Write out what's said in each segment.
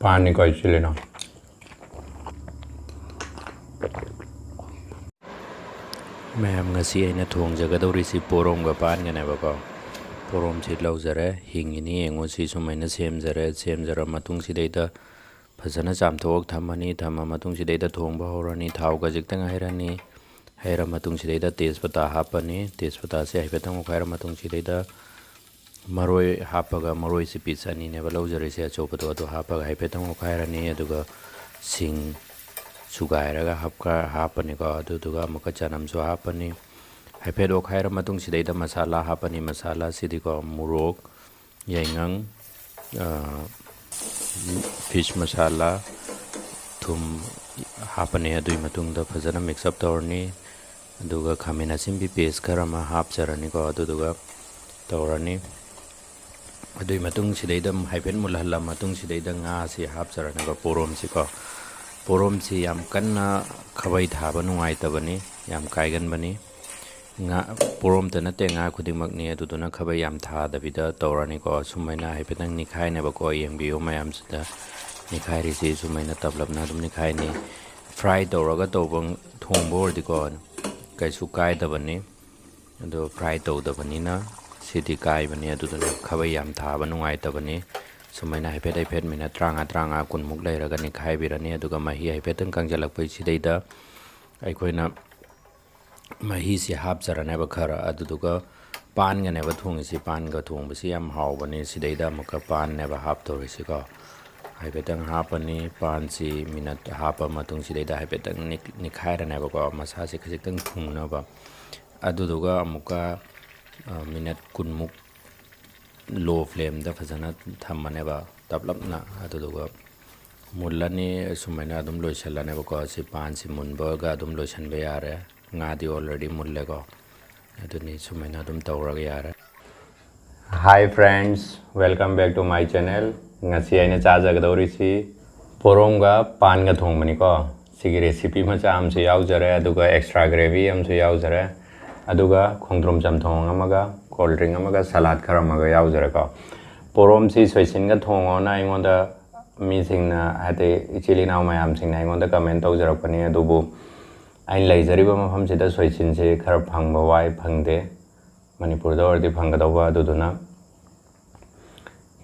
पानी को actually ना ma'am ngasi aina thongjagadorisi porom ga pan ga neba ko porom si laujare hingini engo si sumaina semjara matung si deida phajana chamthok thamani thama matung si deida thongba horani thau ga jiktang hairani haira matung si deida tejpata hapani tejpata se haibetang khaira matung si deida maroi hapaga maroi si pisani neba laujare se chopato to hapaga haibetang khairani aduga sing sugairaga hapani ko aduga amuka chanam so hapani haiphedo khaira matung sidaida masala hapani masala sidi ko murok yaingang fish masala thum hapani adui matung da phajana mix up torni aduga khamena simbi paste karama hapcharani ko aduga torani adui matung sidaida haipen mulhalla matung sidaida nga si hapcharani ko porom si ko porom si yam kanna khabai thaba nungai tabani yam kaigan bani nga porom ta nate nga khudimak ni aduduna khabai yam tha dabida tawrani ko sumaina haipetang nikhai ne ba ko yengbiyo mayam sida nikhai ri si sumaina tablapna dum nikhai ni fry tawraga tawbang thongbo ordi ko kaisu kai dabani ado fry taw dabani na sidi kai bani aduduna khabai yam tha ba nungai tabani sumaina haipet mina tranga kunmuk leiraga nikhai birani aduga mahi haipetang kangjalakpai sidaida aikoina mahi si hapcharane ba khara aduga pan ga ne ba thung si pan ga thung ba si yam haw bani sidaida maka pan ne ba hap tori si ko haipetang hapani pan si minat hapa matung sidaida haipetang nikhai ra ne ba ko masa si khajitang thung na ba aduga amuka minat kunmuk low flame da fajana thammane ba taplapna aduga mullani sumaina adum loisalane ba ko si pan si munba ga adum loisan be yare nga di already mulle ko aduni sumaina adum tawraga yare. Hi friends, welcome back to my channel. ngasi aina chajagadori si porom ga pan ga thongmani ko sigi recipe macha am se yaujare aduga extra gravy am se yaujare aduga khongdrum chamthong amaga cold drink amaga salad kharamaga yaujare ko porom si soisin ga thongona ingonda mi singna hate ichili naw mayam singna ingonda comment tawjarakpani adubu ain laijariba mafam sida soisin se khara phangba wai phangde manipur da ordi phangadawa aduduna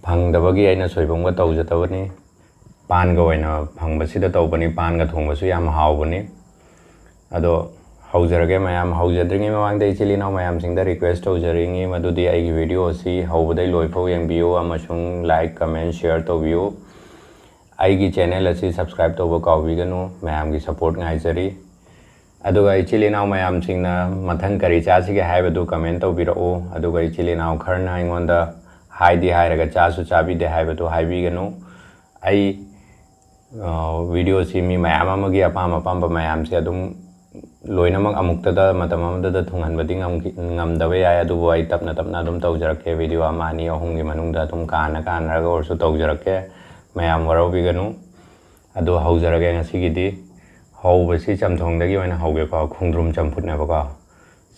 phangdabagi aina soibamga tawjatabani pan ga oina phangba sida tawbani pan ga thongba su yam hawbani ado haujarage mayam haujadringi mawangda ichili naw mayam singda request tawjaringi madudi aigi video si hawbadai loifau yengbiyo amasung like comment share tawbiyo aigi channel asi subscribe tawba kawbiganu mayam gi support ngaijari aduga ichili naw mayam singna mathang kari chasi ge haibadu comment tawbirao aduga ichili naw kharna ingonda haidi hairaga chasu chabi de haibadu haibiganu ai video si mi mayam amagi apam mayam se adum loinamak amuktada matam amada thunghanbadi ngamdabe ya adubu ai tapna adum tawjarake video ama ani ahum gi manungda tum kana raga orsu tawjarake mayam warau biganu adu haujarage ngasigidi hawbasi chamthongdagi oina hawge ko khongdrum chamfut na ba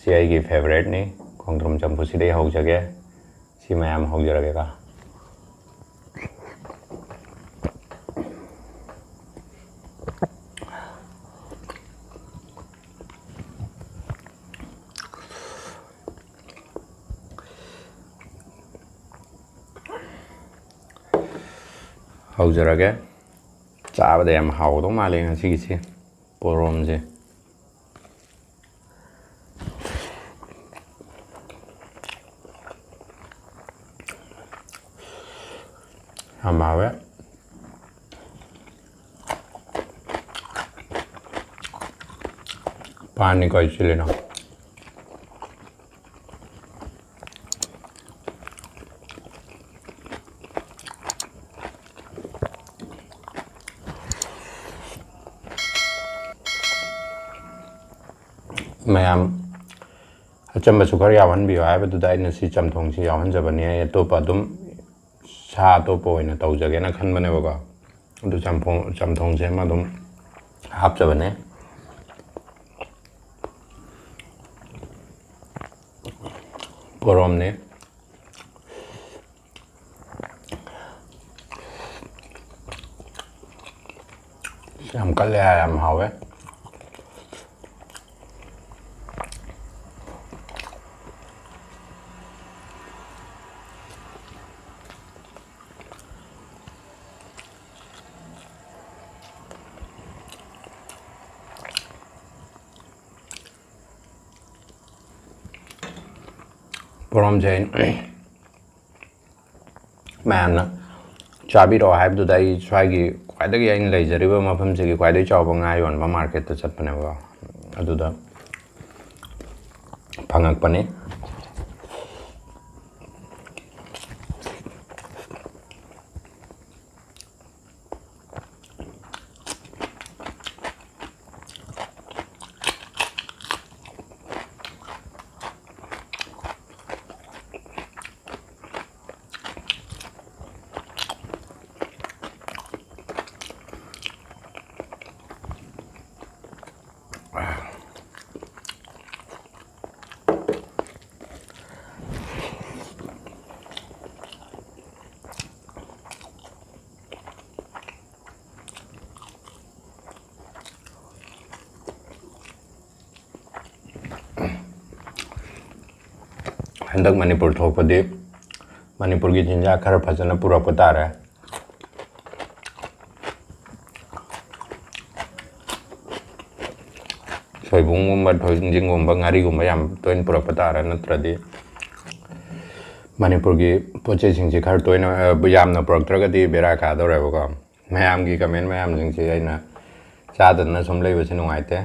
si ai gi favorite ni khongdrum chamfut si dei haujage si mayam haujarage ka haujarage chabada yam hawdo male ngasi gi porom je hamawe pani ko chile na mayam achamba sukar yawan bi ai badu dai na si chamthong si yawan jabani ai to pa dum sa to po ina tawjage na khan bane ba du chamthong se ma dum hap jabane porom ne Yam kal ya yam hawe. Porom chain. Man na. Chabi ro hype to dai swagi quite the young laser river mafam sigi quite a chop on I on my market to Chapaneva. Aduda Pangak Pani. Hendak Manipur thok padi Manipur ki jinja khar phajana pura pata ra soibung gumba thojing gumba ngari gumba yam toin pura pata ra natradi Manipur ki poche singchi khar toina yam na proktra di bera kha do ra ba mayam ki comment mayam singchi aina chadan na som lei basi nungai te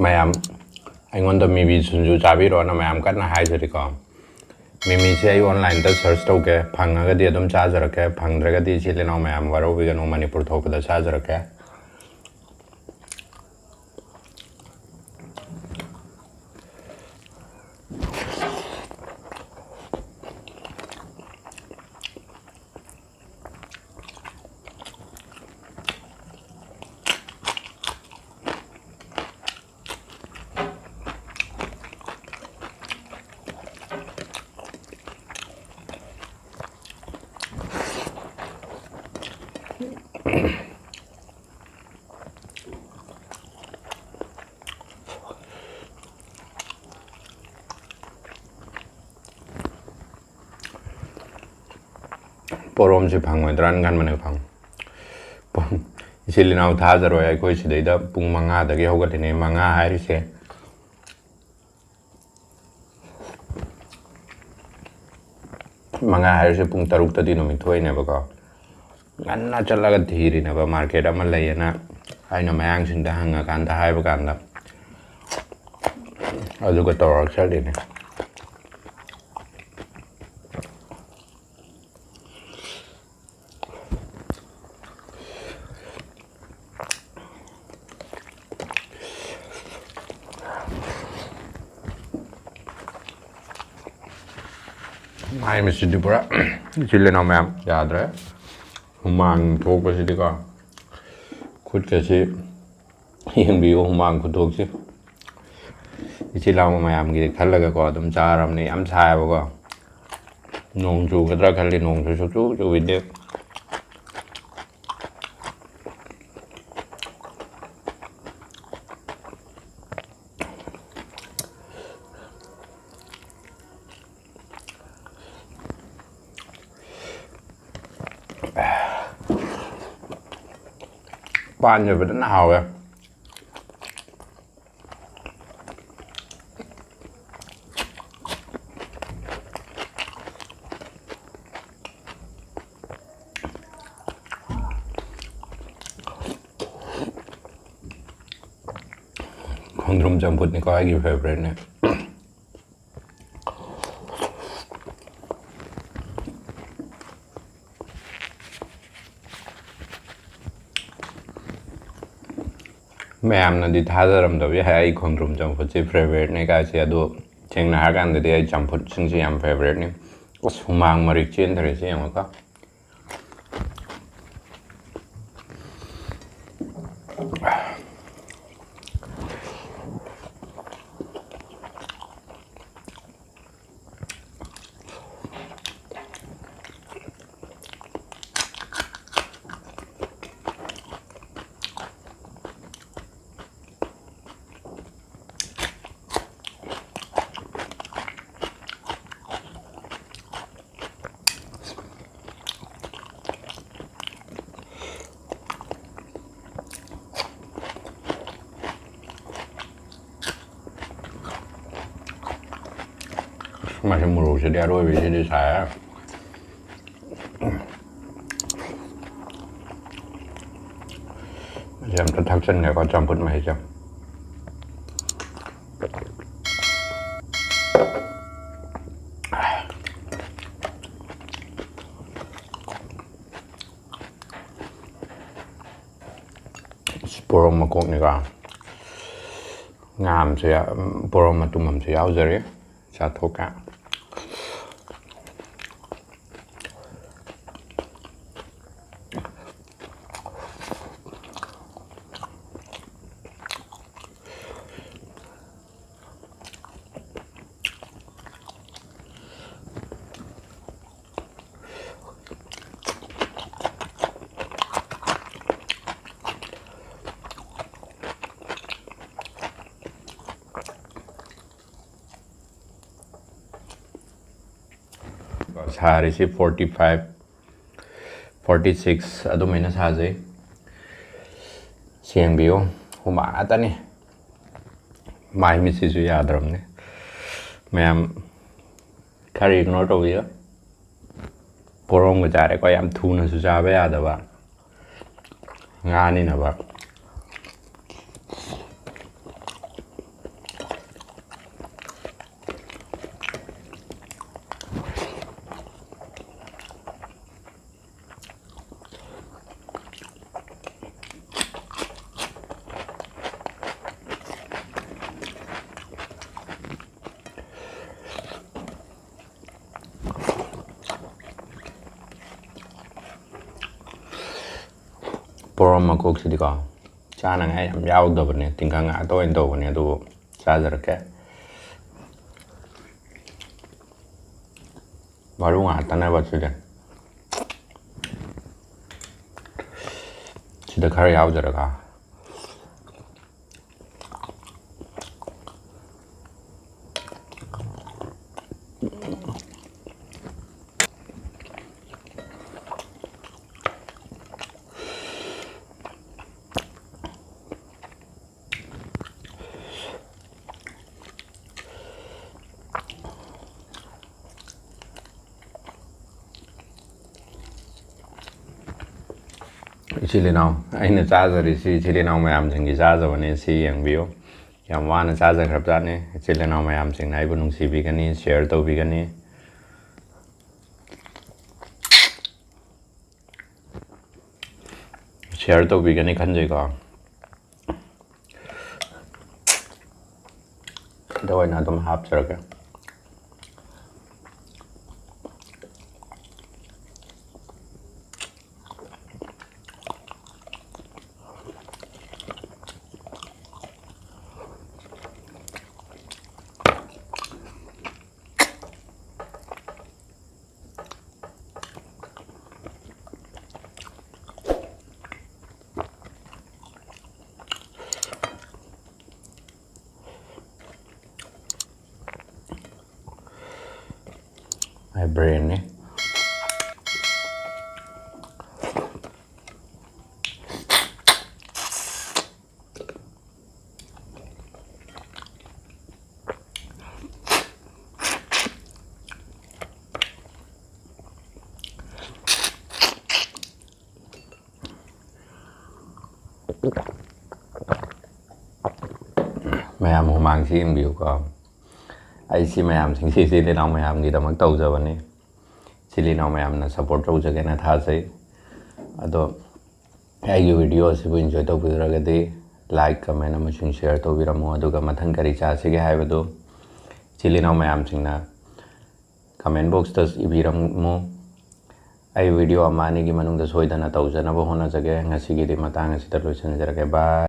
mayam aingonda mibi sunju chabi ro na mayam kana haijari ko mimi se ai online da search to ke phanga ga di adum charger ke phangdra ga di chile no mayam waro bi no Manipur thok da charger ke Porom si phang dran gan mane phang isili nau tha zaro ai koi si da pung manga da ge hogat ne manga hai se manga hai se pung taruk ta di no mi thoi ne ba ko ganna challa ga thiri ne ba market ama lai na ai no mayang sin da hanga kan da hai ba kan da adu ga tor chal ne Hai mesti di pura chile no ma'am yaad rahe humang thok pa si di ka khud ke si yeng bi humang khud thok si ichi lao ma yam gi khal la ko dum cha ram ni am cha ba ko nong chu ka tra khal li nong chu chu wi de ꯄꯥꯟꯁꯦ ꯐꯖꯅ ꯍꯥꯎꯋꯦ Khongdrum chamfutni ko aigi favorite ne ꯃꯌꯥꯝꯅꯗꯤ ꯊꯥꯖꯔꯝꯗꯕ ꯌꯥꯏ ꯑꯩ ꯈꯣꯡꯗ꯭ꯔꯨꯝ ꯆꯝꯐꯨꯠꯁꯤ ꯐꯦꯚꯔꯦꯠꯅꯦ ꯀꯥꯏꯁꯦ ꯑꯗꯣ ꯁꯦꯡꯅ ꯍꯥꯏꯔꯀꯥꯟꯗꯗꯤ ꯑꯩ ꯆꯝꯐꯨꯠꯁꯤꯡꯁꯤ ꯌꯥꯝ ꯐꯦꯚꯔꯦꯠꯅꯤ ꯑꯁ ꯍꯨꯃꯥꯡ ꯃꯔꯤꯛ ꯆꯦꯟꯊꯔꯦꯁꯤ ꯌꯦꯡꯉꯣꯀꯣ 맛이 모르시대 아로비시대 잘 Xem tôi thắc chân này có trăm phút mấy chứ Porom mà cũng này cả ngàm sẽ Porom mà tụi mình sẽ áo dày sa thô cả 사리시 45, 46 ꯑꯗꯨꯃꯥꯏꯅ ꯁꯥꯖꯩ ꯁꯦꯡꯕꯤꯌꯨ ꯍꯨꯃꯥꯡ ꯉꯥꯛꯇꯅꯤ ꯃꯥꯏ ꯃꯤꯠꯁꯤꯁꯨ ꯌꯥꯗ꯭ꯔꯕꯅꯤ ꯃꯌꯥꯝ ꯈꯔ ꯏꯒꯅꯣꯔ ꯇꯧꯕꯤꯌꯨ ꯄꯣꯔꯣꯝꯒ ꯆꯥꯔꯦꯀꯣ ꯌꯥꯝ ꯊꯨꯅꯁꯨ ꯆꯥꯕ ꯌꯥꯗꯕ ꯉꯥꯅꯤꯅꯕ Porom makoksidiko ꯆꯥꯅꯉꯥꯏ ꯌꯥꯝ ꯌꯥꯎꯗꯕꯅꯦ ꯇꯤꯡꯈꯪ ꯉꯥꯛꯇ ꯑꯣꯏꯅ ꯇꯧꯕꯅꯦ ꯑꯗꯨꯕꯨ ꯆꯥꯖꯔꯛꯀꯦ ꯃꯔꯨ ꯉꯥꯛꯇꯅꯦꯕ sida khara yaujaraga Chilinau, aina chazari si chilinau mayam singi chazabane si yangbiyo yam wana chazakrabjane chilinau mayam sing naibu nungsibigani share tawbigani share tawbigani khanjayko dawaina adum hapcharake my brain eh mayam humang si yeng biu ko ai si mayam sing si le nang mayam gi damak tau jawani chili nang mayam na support tau jage na tha sai ado ai gi video si bu enjoy tau bi raga de like comment amasung share tau bi ramo aduga mathang kari cha se ge haibadu chili nang mayam sing na comment box tas ibiramo ai video amani gi manung da soidana tau jana bo hona jage ngasi gi de matang asi ta loisan jarage bye